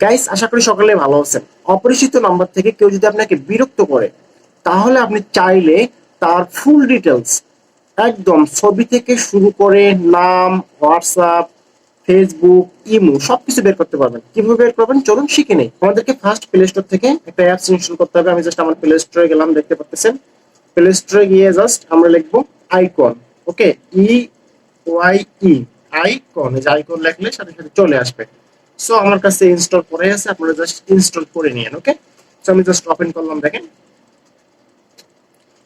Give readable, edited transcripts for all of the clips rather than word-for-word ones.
Guys, আশা করি সকলে ভালো আছেন। অপরিচিত নাম্বার থেকে কেউ যদি আপনাকে বিরক্ত করে, তাহলে আপনি চাইলে তার ফুল ডিটেলস একদম ছবি থেকে শুরু করে নাম, হোয়াটসঅ্যাপ, ফেসবুক, ইমো সবকিছু বের করতে পারবেন। কিভাবে বের করবেন চলুন শিখে নেই। আমাদেরকে ফার্স্ট প্লে স্টোর থেকে একটা অ্যাপস ইনস্টল করতে হবে। আমি জাস্ট আমার প্লে স্টোরে গেলাম, দেখতে পাচ্ছেন। প্লে স্টোরে গিয়ে জাস্ট আমরা লিখবো আইকন। ওকে, ওয়াই ই আইকন। এই যে আইকন লিখলে সাথে সাথে চলে আসবে। সো আমার কাছে ইনস্টল করে আছে, আপনারা জাস্ট ইনস্টল করে নিয়েন। ওকে, সো আমি জাস্ট ওপেন করলাম। দেখেন,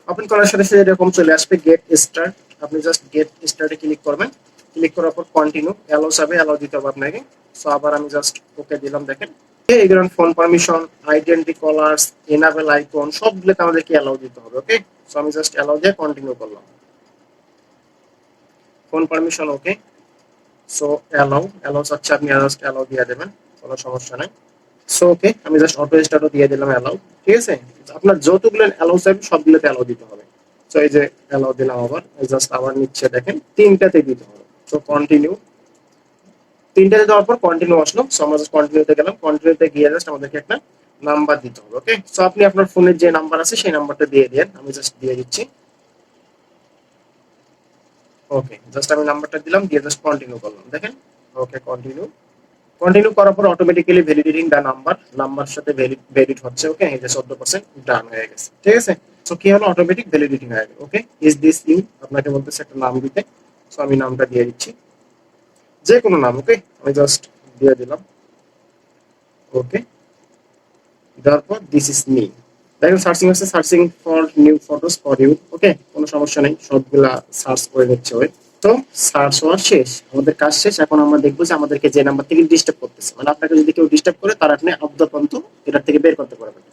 ওপেন করার সাথে সাথে এরকম চলে আসবে গেট স্টার্ট। আপনি জাস্ট গেট স্টার্টে ক্লিক করবেন। ক্লিক করার পর কন্টিনিউ, অ্যালাউ যাবে, অ্যালাউ দিতে হবে আপনাকে। সো আবার আমি জাস্ট ওকে দিলাম। দেখেন, এগুলো phone permission, identify callers, enable icon সবগুলোতে আমাদেরকে অ্যালাউ দিতে হবে। ওকে, সো আমি জাস্ট অ্যালাউ দিয়ে কন্টিনিউ করলাম। Phone permission okay, so allow চাচ্ছে, আপনি জাস্ট অ্যালাউ দিয়ে দেবেন, কোনো সমস্যা নাই। সো ওকে, আমি জাস্ট অটো স্টার্টও দিয়ে দিলাম অ্যালাউ। ঠিক আছে, আপনার যতগুলো অ্যালাউ চাইবে সবগুলোতে অ্যালাউ দিতে হবে। সো এই যে অ্যালাউ দিলাম, আবার জাস্ট আবার নিচ্ছে, দেখেন তিনটাতে দিতে হবে। সো কন্টিনিউ, তিনটাতে দেওয়ার পর কন্টিনিউ আসলো। সো আমরা জাস্ট কন্টিনিউতে গেলাম। কন্টিনিউতে গিয়ে জাস্ট আমাদেরকে একটা নাম্বার দিতে হবে। ওকে, সো আপনি আপনার ফোনের যে নাম্বার আছে সেই নাম্বারটা দিয়ে দেন। আমি জাস্ট দিয়ে দিচ্ছি। ওকে, জাস্ট আমি নাম্বারটা দিলাম, দিয়ে জাস্ট কন্টিনিউ করলাম। দেখেন, ওকে কন্টিনিউ। কন্টিনিউ করার পর automatically validating the number, number সাথে ভ্যালিড হচ্ছে। ওকে, এই যে 14% ডান হয়ে গেছে। ঠিক আছে, সো কি হলো, অটোমেটিক ভ্যালিডিটিং হয়ে গেল। ওকে, ইজ দিস ইউ, আপনাকে বলতেছে একটা নাম দিতে। সো আমি নামটা দিয়ে দিচ্ছি, যে কোনো নাম। ওকে, আমি জাস্ট দিয়ে দিলাম। ওকে, দেওয়ার পর দিস ইজ মি। দেখেন সার্চিং হচ্ছে, searching for new photos for you. Okay, কোনো সমস্যা নেই, সবগুলা সার্চ করে নিচ্ছে ওই। তো সার্চ হওয়ার শেষ, আমাদের কাজ শেষ। এখন আমরা দেখবো যে আমাদেরকে যে নাম্বার থেকে ডিস্টার্ব করতেছে, মানে আপনাকে যদি কেউ ডিস্টার্ব করে, তার আপনি আদ্যপন্ত এটার থেকে বের করতে পারবেন।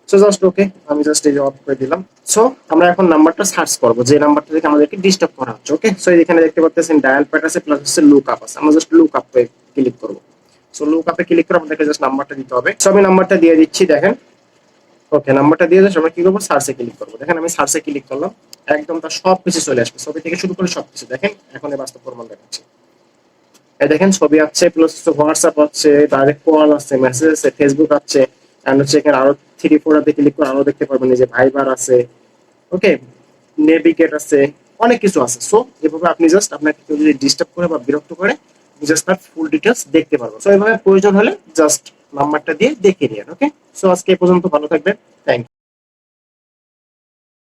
সো জাস্ট ওকে, আমি জাস্ট এই যে অফ করে দিলাম। সো আমরা এখন নাম্বারটা সার্চ করবো, যে নাম্বারটা থেকে আমাদেরকে ডিস্টার্ব করা হচ্ছে। ওকে, সো এখানে দেখতে পাচ্ছেন ডায়াল প্যাড আছে, প্লাস হচ্ছে লুক আপ আছে। আমরা জাস্ট লুক আপে ক্লিক করবো। সো লুক আপে ক্লিক করে আমাদেরকে জাস্ট নাম্বারটা দিতে হবে। সো আমি নাম্বারটা দিয়ে দিচ্ছি। দেখেন, ওকে, নাম্বারটা দিয়ে জাস্ট আমরা কি করবো, সার্চে ক্লিক করবো। দেখেন আমি সার্চে ক্লিক করলাম, একদম তার সবকিছু চলে আসবে, ছবি থেকে শুরু করে সবকিছু। দেখেন এখন এই বাস্তব প্রমাণ দেখাচ্ছে। এই দেখেন ছবি আছে, প্লাস হোয়াটসঅ্যাপ আছে, ডাইরেক্ট কল আছে, মেসেজ আছে, ফেসবুক আছে, এন্ড হচ্ছে এখানে আরো 3-4 ক্লিক করে আরো দেখতে পারবেন, এই যে ভাইবার আছে। ওকে, নেভিগেট আছে, অনেক কিছু আছে। সো এভাবে আপনি জাস্ট, আপনাকে কেউ যদি ডিস্টার্ব করে বা বিরক্ত করে, জাস্ট তার ফুল ডিটেলস দেখতে পারবেন। সো এভাবে প্রয়োজন হলে জাস্ট নাম্বারটা দিয়ে দেখে নিন। ওকে, সো আজকে এই পর্যন্ত, ভালো থাকবেন। Thank you.